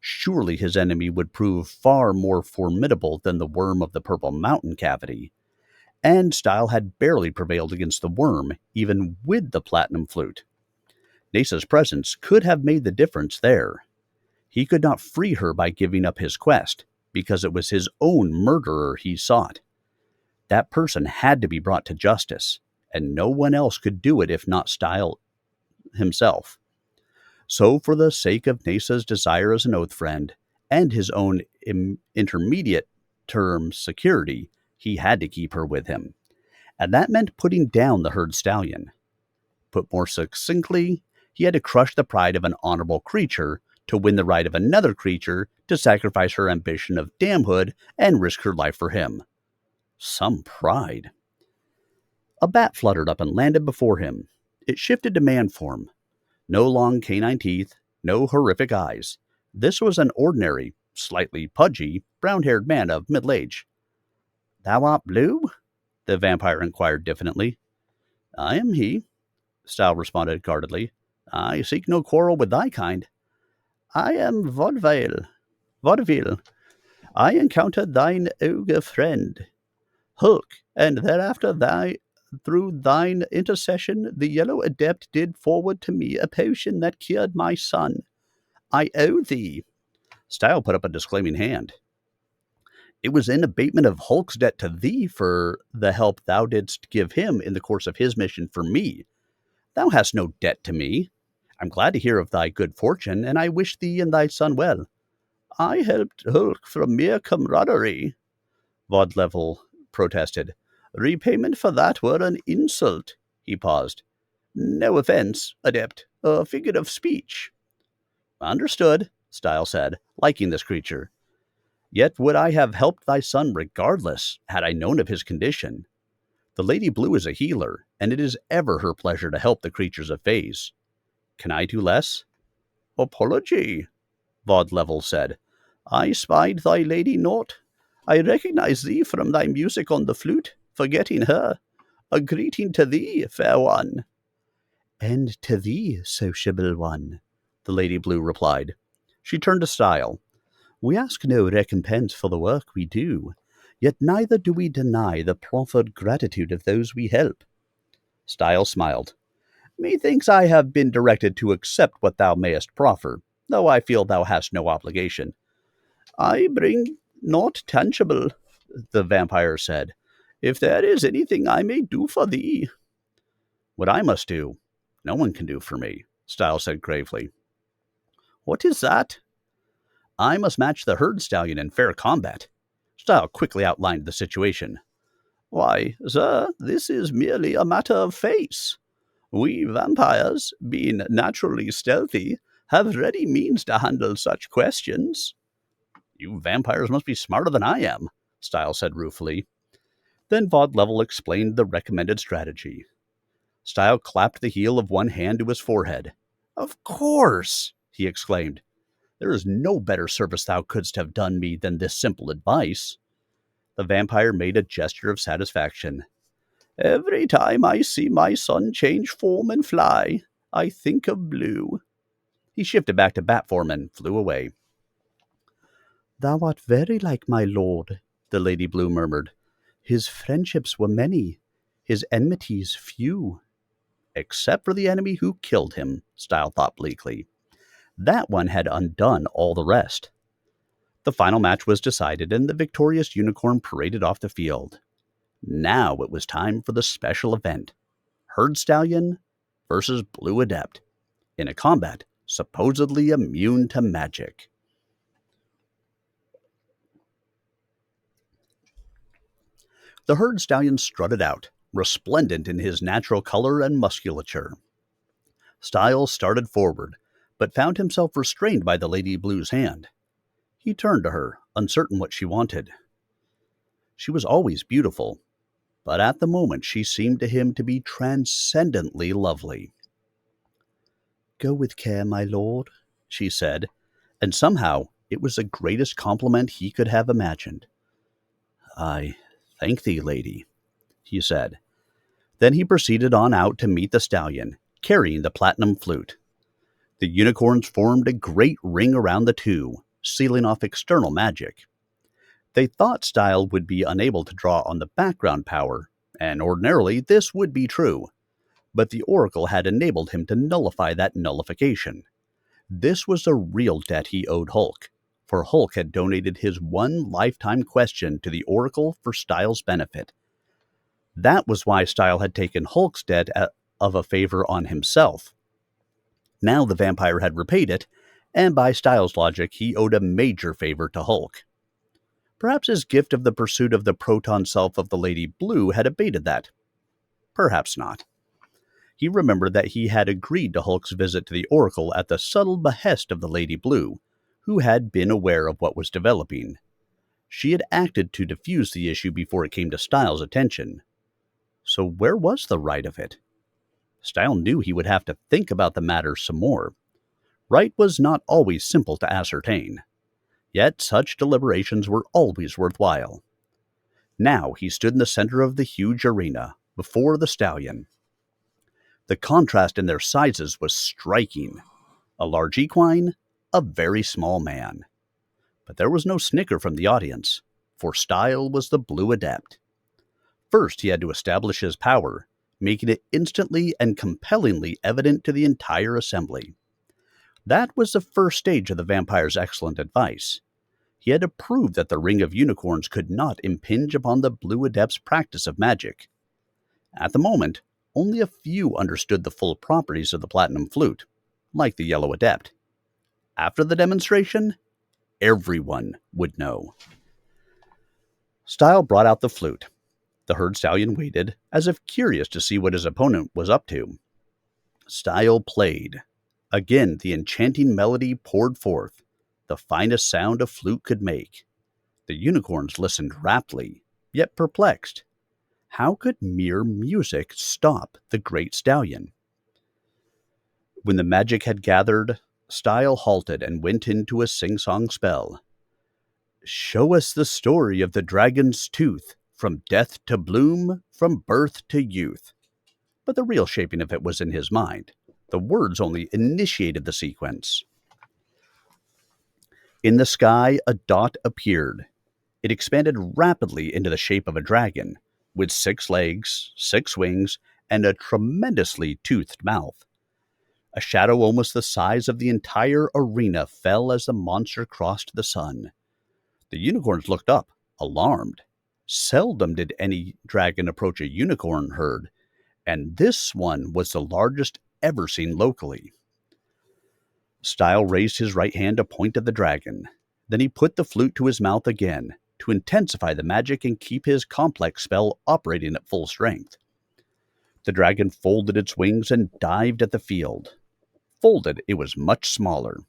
Surely his enemy would prove far more formidable than the worm of the Purple Mountain cavity, and Stile had barely prevailed against the worm, even with the platinum flute. Nasa's presence could have made the difference there. He could not free her by giving up his quest, because it was his own murderer he sought. That person had to be brought to justice, and no one else could do it if not Stile himself. So, for the sake of Nasa's desire as an oath friend, and his own intermediate-term security, he had to keep her with him. And that meant putting down the herd stallion. Put more succinctly, he had to crush the pride of an honorable creature to win the right of another creature to sacrifice her ambition of damehood and risk her life for him. Some pride. A bat fluttered up and landed before him. It shifted to man form. No long canine teeth, no horrific eyes. This was an ordinary, slightly pudgy, brown-haired man of middle age. "Thou art Blue?" the vampire inquired diffidently. "I am he," Stile responded guardedly. "I seek no quarrel with thy kind." "I am Vaudeville. I encountered thine ogre friend, Hulk, and thereafter through thine intercession, the Yellow Adept did forward to me a potion that cured my son. I owe thee. Stile put up a disclaiming hand. It was in abatement of Hulk's debt to thee for the help thou didst give him in the course of his mission for me. Thou hast no debt to me. I'm glad to hear of thy good fortune, and I wish thee and thy son well. I helped Hulk from mere camaraderie, Vodlevel protested. Repayment for that were an insult. He paused. No offense, Adept. A figure of speech. Understood, Stile said, liking this creature. Yet would I have helped thy son regardless, had I known of his condition. The Lady Blue is a healer, and it is ever her pleasure to help the creatures of Phaze. Can I do less? Apology, Vodlevel said. I spied thy lady naught. I recognize thee from thy music on the flute, forgetting her. A greeting to thee, fair one. And to thee, sociable one, the Lady Blue replied. She turned to Stile. We ask no recompense for the work we do, yet neither do we deny the proffered gratitude of those we help. Stile smiled. Methinks I have been directed to accept what thou mayest proffer, though I feel thou hast no obligation. I bring naught tangible, the vampire said. If there is anything I may do for thee. What I must do, no one can do for me, Stile said gravely. What is that? I must match the herd stallion in fair combat. Stile quickly outlined the situation. Why, sir, this is merely a matter of face. We vampires, being naturally stealthy, have ready means to handle such questions. You vampires must be smarter than I am, Stile said ruefully. Then Vodlevel explained the recommended strategy. Stile clapped the heel of one hand to his forehead. Of course, he exclaimed. There is no better service thou couldst have done me than this simple advice. The vampire made a gesture of satisfaction. Every time I see my son change form and fly, I think of Blue. He shifted back to bat form and flew away. Thou art very like my lord, the Lady Blue murmured. His friendships were many, his enmities few. Except for the enemy who killed him, Stile thought bleakly. That one had undone all the rest. The final match was decided, and the victorious unicorn paraded off the field. Now it was time for the special event. Herd Stallion versus Blue Adept, in a combat supposedly immune to magic. The Herd Stallion strutted out, resplendent in his natural color and musculature. Stile started forward, but found himself restrained by the Lady Blue's hand. He turned to her, uncertain what she wanted. She was always beautiful, but at the moment she seemed to him to be transcendently lovely. Go with care, my lord, she said, and somehow it was the greatest compliment he could have imagined. I thank thee, lady, he said. Then he proceeded on out to meet the stallion, carrying the platinum flute. The unicorns formed a great ring around the two, sealing off external magic. They thought Stile would be unable to draw on the background power, and ordinarily this would be true, but the Oracle had enabled him to nullify that nullification. This was the real debt he owed Hulk, for Hulk had donated his one lifetime question to the Oracle for Stile's benefit. That was why Stile had taken Hulk's debt of a favor on himself. Now the vampire had repaid it, and by Stile's logic, he owed a major favor to Hulk. Perhaps his gift of the pursuit of the proton self of the Lady Blue had abated that. Perhaps not. He remembered that he had agreed to Hulk's visit to the Oracle at the subtle behest of the Lady Blue, who had been aware of what was developing. She had acted to diffuse the issue before it came to Stile's attention. So where was the right of it? Stile knew he would have to think about the matter some more. Right was not always simple to ascertain. Yet such deliberations were always worthwhile. Now he stood in the center of the huge arena, before the stallion. The contrast in their sizes was striking. A large equine, a very small man. But there was no snicker from the audience, for Stile was the Blue Adept. First, he had to establish his power, making it instantly and compellingly evident to the entire assembly. That was the first stage of the vampire's excellent advice. He had to prove that the Ring of Unicorns could not impinge upon the Blue Adept's practice of magic. At the moment, only a few understood the full properties of the Platinum Flute, like the Yellow Adept. After the demonstration, everyone would know. Stile brought out the flute. The herd stallion waited, as if curious to see what his opponent was up to. Stile played. Again, the enchanting melody poured forth, the finest sound a flute could make. The unicorns listened raptly, yet perplexed. How could mere music stop the great stallion? When the magic had gathered, Stile halted and went into a sing-song spell. Show us the story of the dragon's tooth, from death to bloom, from birth to youth. But the real shaping of it was in his mind. The words only initiated the sequence. In the sky, a dot appeared. It expanded rapidly into the shape of a dragon, with 6 legs, 6 wings, and a tremendously toothed mouth. A shadow almost the size of the entire arena fell as the monster crossed the sun. The unicorns looked up, alarmed. Seldom did any dragon approach a unicorn herd, and this one was the largest ever seen locally. Stile raised his right hand to point at the dragon. Then he put the flute to his mouth again, to intensify the magic and keep his complex spell operating at full strength. The dragon folded its wings and dived at the field. Folded, it was much smaller.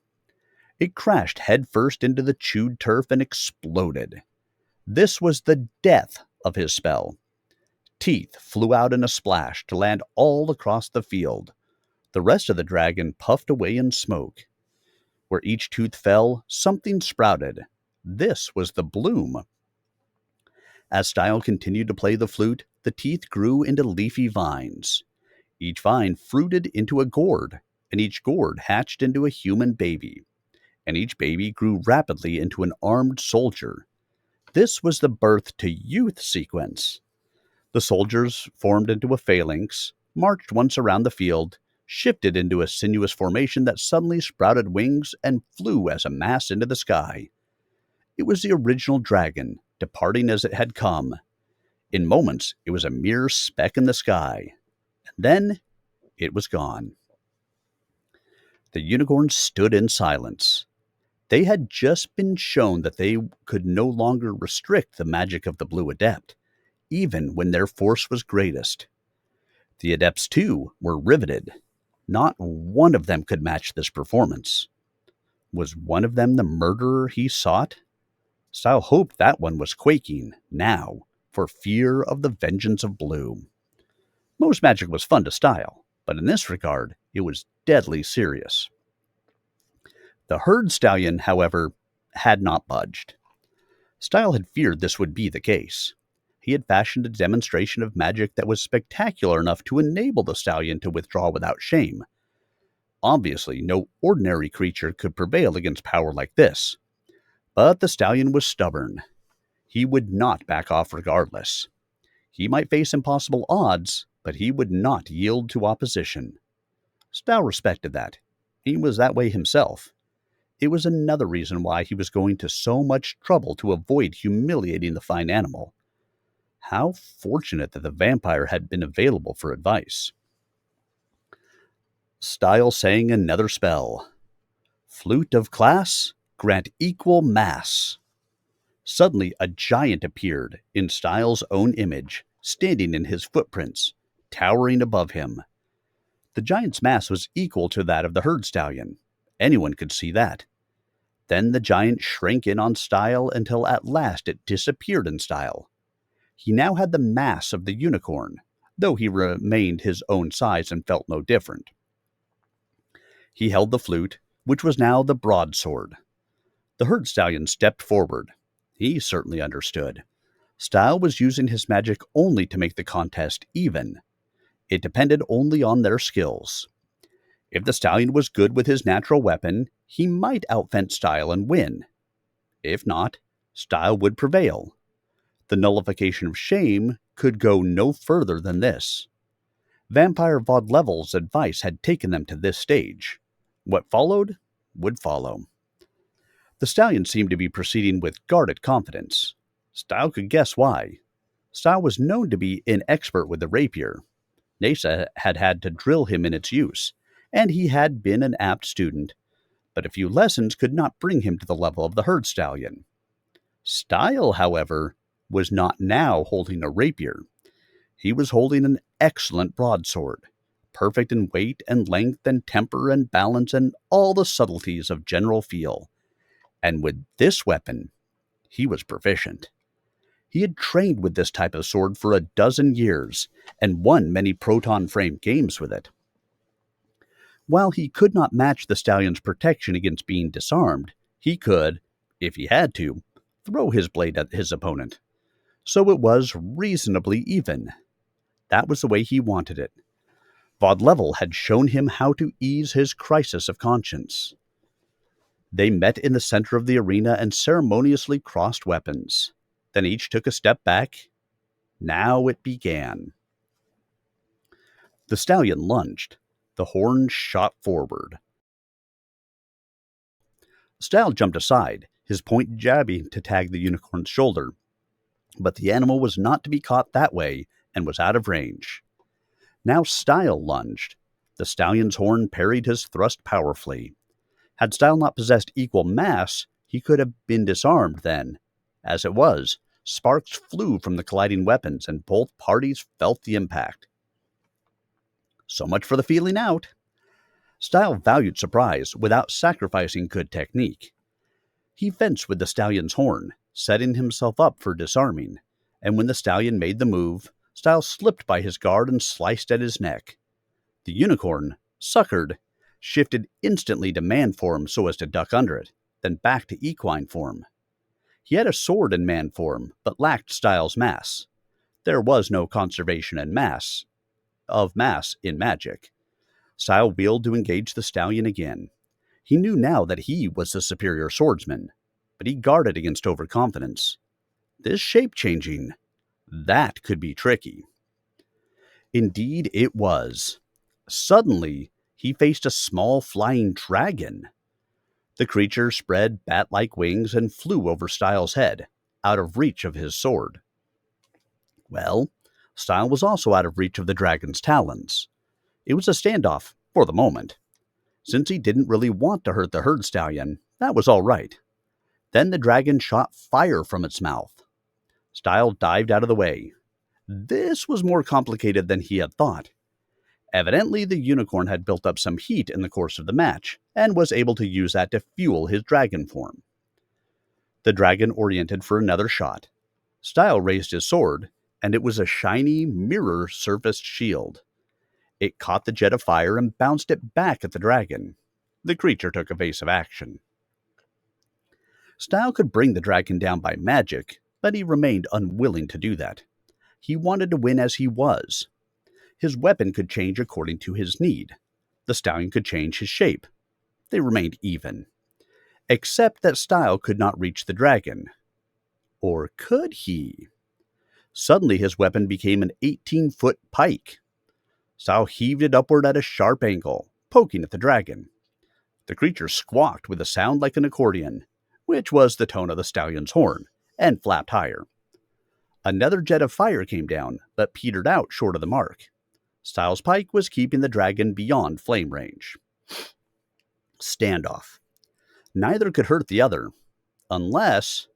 It crashed headfirst into the chewed turf and exploded. This was the death of his spell. Teeth flew out in a splash to land all across the field. The rest of the dragon puffed away in smoke. Where each tooth fell, something sprouted. This was the bloom. As Stile continued to play the flute, the teeth grew into leafy vines. Each vine fruited into a gourd, and each gourd hatched into a human baby. And each baby grew rapidly into an armed soldier. This was the birth to youth sequence. The soldiers formed into a phalanx, marched once around the field, shifted into a sinuous formation that suddenly sprouted wings and flew as a mass into the sky. It was the original dragon, departing as it had come. In moments, it was a mere speck in the sky. And then, it was gone. The unicorns stood in silence. They had just been shown that they could no longer restrict the magic of the Blue Adept, even when their force was greatest. The Adepts, too, were riveted. Not one of them could match this performance. Was one of them the murderer he sought? Stile hoped that one was quaking, now, for fear of the vengeance of Blue. Most magic was fun to Stile, but in this regard, it was deadly serious. The herd stallion, however, had not budged. Stile had feared this would be the case. He had fashioned a demonstration of magic that was spectacular enough to enable the stallion to withdraw without shame. Obviously, no ordinary creature could prevail against power like this. But the stallion was stubborn. He would not back off regardless. He might face impossible odds, but he would not yield to opposition. Stile respected that. He was that way himself. It was another reason why he was going to so much trouble to avoid humiliating the fine animal. How fortunate that the vampire had been available for advice. Stile sang another spell. Flute of class, grant equal mass. Suddenly a giant appeared in Stile's own image, standing in his footprints, towering above him. The giant's mass was equal to that of the herd stallion. Anyone could see that. Then the giant shrank in on Stile until at last it disappeared in Stile. He now had the mass of the unicorn, though he remained his own size and felt no different. He held the flute, which was now the broadsword. The herd stallion stepped forward. He certainly understood. Stile was using his magic only to make the contest even. It depended only on their skills. If the stallion was good with his natural weapon, he might outfence Stile and win. If not, Stile would prevail. The nullification of shame could go no further than this. Vampire Vaudlevel's advice had taken them to this stage. What followed would follow. The stallion seemed to be proceeding with guarded confidence. Stile could guess why. Stile was known to be inexpert with the rapier. Nasa had had to drill him in its use, and he had been an apt student, but a few lessons could not bring him to the level of the herd stallion. Stile, however, was not now holding a rapier. He was holding an excellent broadsword, perfect in weight and length and temper and balance and all the subtleties of general feel. And with this weapon, he was proficient. He had trained with this type of sword for 12 years and won many proton frame games with it. While he could not match the stallion's protection against being disarmed, he could, if he had to, throw his blade at his opponent. So it was reasonably even. That was the way he wanted it. Vaudlevel had shown him how to ease his crisis of conscience. They met in the center of the arena and ceremoniously crossed weapons. Then each took a step back. Now it began. The stallion lunged. The horn shot forward. Stile jumped aside, his point jabbing to tag the unicorn's shoulder. But the animal was not to be caught that way and was out of range. Now Stile lunged. The stallion's horn parried his thrust powerfully. Had Stile not possessed equal mass, he could have been disarmed then. As it was, sparks flew from the colliding weapons, and both parties felt the impact. So much for the feeling out. Stile valued surprise without sacrificing good technique. He fenced with the stallion's horn, setting himself up for disarming, and when the stallion made the move, Stile slipped by his guard and sliced at his neck. The unicorn, suckered, shifted instantly to man form so as to duck under it, then back to equine form. He had a sword in man form, but lacked Stile's mass. There was no conservation in mass in magic. Stile wheeled to engage the stallion again. He knew now that he was the superior swordsman, but he guarded against overconfidence. This shape-changing, that could be tricky. Indeed it was. Suddenly, he faced a small flying dragon. The creature spread bat-like wings and flew over Stile's head, out of reach of his sword. Well, Stile was also out of reach of the dragon's talons. It was a standoff, for the moment. Since he didn't really want to hurt the herd stallion, that was all right. Then the dragon shot fire from its mouth. Stile dived out of the way. This was more complicated than he had thought. Evidently, the unicorn had built up some heat in the course of the match, and was able to use that to fuel his dragon form. The dragon oriented for another shot. Stile raised his sword, and it was a shiny, mirror-surfaced shield. It caught the jet of fire and bounced it back at the dragon. The creature took evasive action. Stile could bring the dragon down by magic, but he remained unwilling to do that. He wanted to win as he was. His weapon could change according to his need. The stallion could change his shape. They remained even. Except that Stile could not reach the dragon. Or could he? Suddenly his weapon became an 18-foot pike. Stile heaved it upward at a sharp angle, poking at the dragon. The creature squawked with a sound like an accordion, which was the tone of the stallion's horn, and flapped higher. Another jet of fire came down, but petered out short of the mark. Stile's pike was keeping the dragon beyond flame range. Standoff. Neither could hurt the other, unless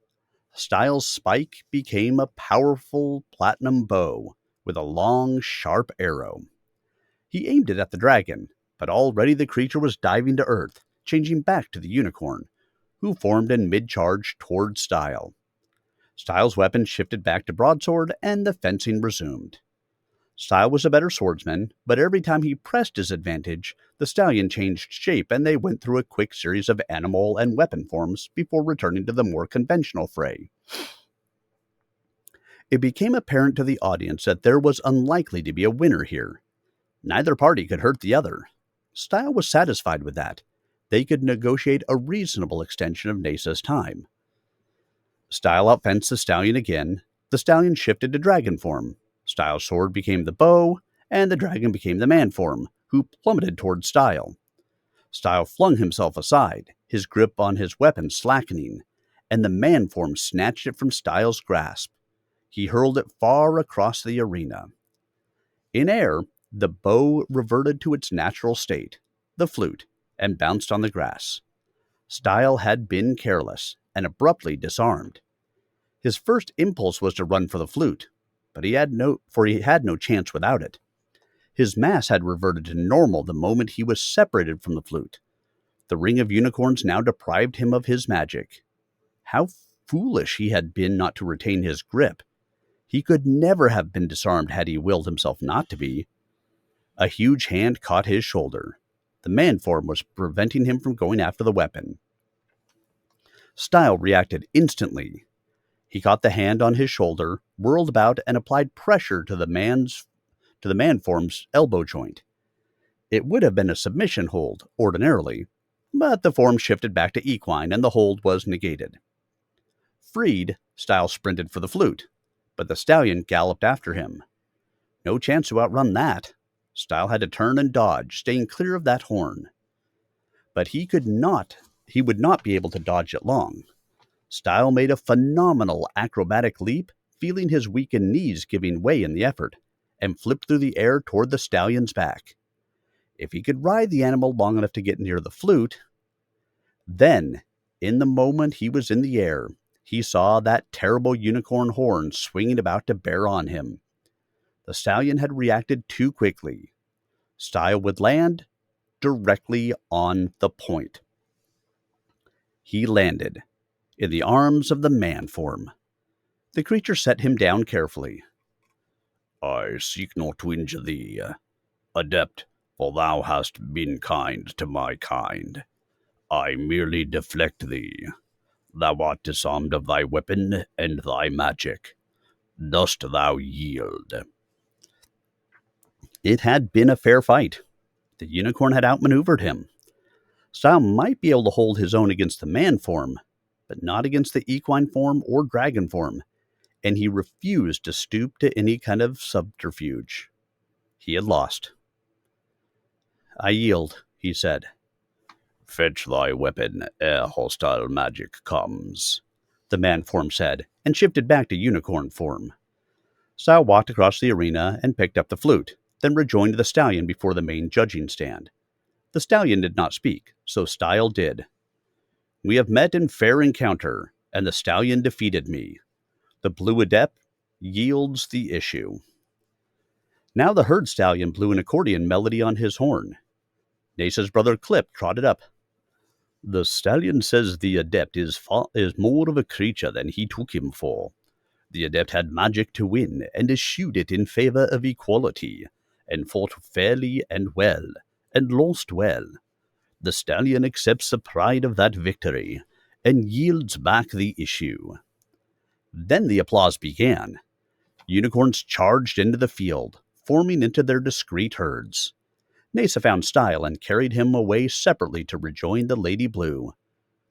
Stile's spike became a powerful platinum bow with a long, sharp arrow. He aimed it at the dragon, but already the creature was diving to earth, changing back to the unicorn, who formed in mid-charge toward Stile. Stile's weapon shifted back to broadsword, and the fencing resumed. Stile was a better swordsman, but every time he pressed his advantage, the stallion changed shape and they went through a quick series of animal and weapon forms before returning to the more conventional fray. It became apparent to the audience that there was unlikely to be a winner here. Neither party could hurt the other. Stile was satisfied with that. They could negotiate a reasonable extension of Nasa's time. Stile outfenced the stallion again. The stallion shifted to dragon form. Style's sword became the bow, and the dragon became the man form, who plummeted toward Stile. Stile flung himself aside, his grip on his weapon slackening, and the man form snatched it from Style's grasp. He hurled it far across the arena. In air, the bow reverted to its natural state, the flute, and bounced on the grass. Stile had been careless and abruptly disarmed. His first impulse was to run for the flute, but he had no chance without it. His mass had reverted to normal the moment he was separated from the flute. The ring of unicorns now deprived him of his magic. How foolish he had been not to retain his grip. He could never have been disarmed had he willed himself not to be. A huge hand caught his shoulder. The man form was preventing him from going after the weapon. Stile reacted instantly. He caught the hand on his shoulder, whirled about, and applied pressure to the man form's elbow joint. It would have been a submission hold, ordinarily, but the form shifted back to equine and the hold was negated. Freed, Stile sprinted for the flute, but the stallion galloped after him. No chance to outrun that. Stile had to turn and dodge, staying clear of that horn. But he would not be able to dodge it long. Stile made a phenomenal acrobatic leap, feeling his weakened knees giving way in the effort, and flipped through the air toward the stallion's back. If he could ride the animal long enough to get near the flute, then, in the moment he was in the air, he saw that terrible unicorn horn swinging about to bear on him. The stallion had reacted too quickly. Stile would land directly on the point. He landed in the arms of the man form. The creature set him down carefully. I seek not to injure thee, Adept, for thou hast been kind to my kind. I merely deflect thee. Thou art disarmed of thy weapon and thy magic. Dost thou yield? It had been a fair fight. The unicorn had outmaneuvered him. Stile might be able to hold his own against the man form, but not against the equine form or dragon form, and he refused to stoop to any kind of subterfuge. He had lost. I yield, he said. Fetch thy weapon ere hostile magic comes, the man form said, and shifted back to unicorn form. Stile walked across the arena and picked up the flute, then rejoined the stallion before the main judging stand. The stallion did not speak, so Stile did. We have met in fair encounter, and the stallion defeated me. The Blue Adept yields the issue. Now the herd stallion blew an accordion melody on his horn. Nasa's brother Clip trotted up. The stallion says the Adept is more of a creature than he took him for. The Adept had magic to win, and eschewed it in favor of equality, and fought fairly and well, and lost well. The stallion accepts the pride of that victory, and yields back the issue. Then the applause began. Unicorns charged into the field, forming into their discrete herds. Nasa found Stile and carried him away separately to rejoin the Lady Blue.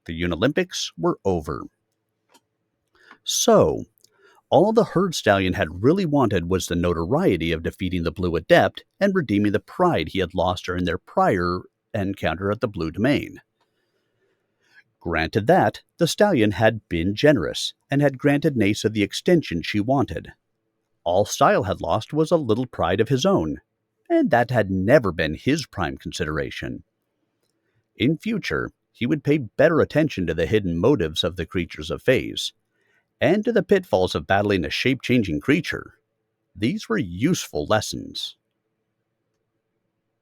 The Unolympics were over. So, all the herd stallion had really wanted was the notoriety of defeating the Blue Adept and redeeming the pride he had lost during their prior encounter at the Blue Domain. Granted that, the stallion had been generous and had granted Nasa the extension she wanted. All Stile had lost was a little pride of his own, and that had never been his prime consideration. In future, he would pay better attention to the hidden motives of the creatures of Phaze, and to the pitfalls of battling a shape-changing creature. These were useful lessons.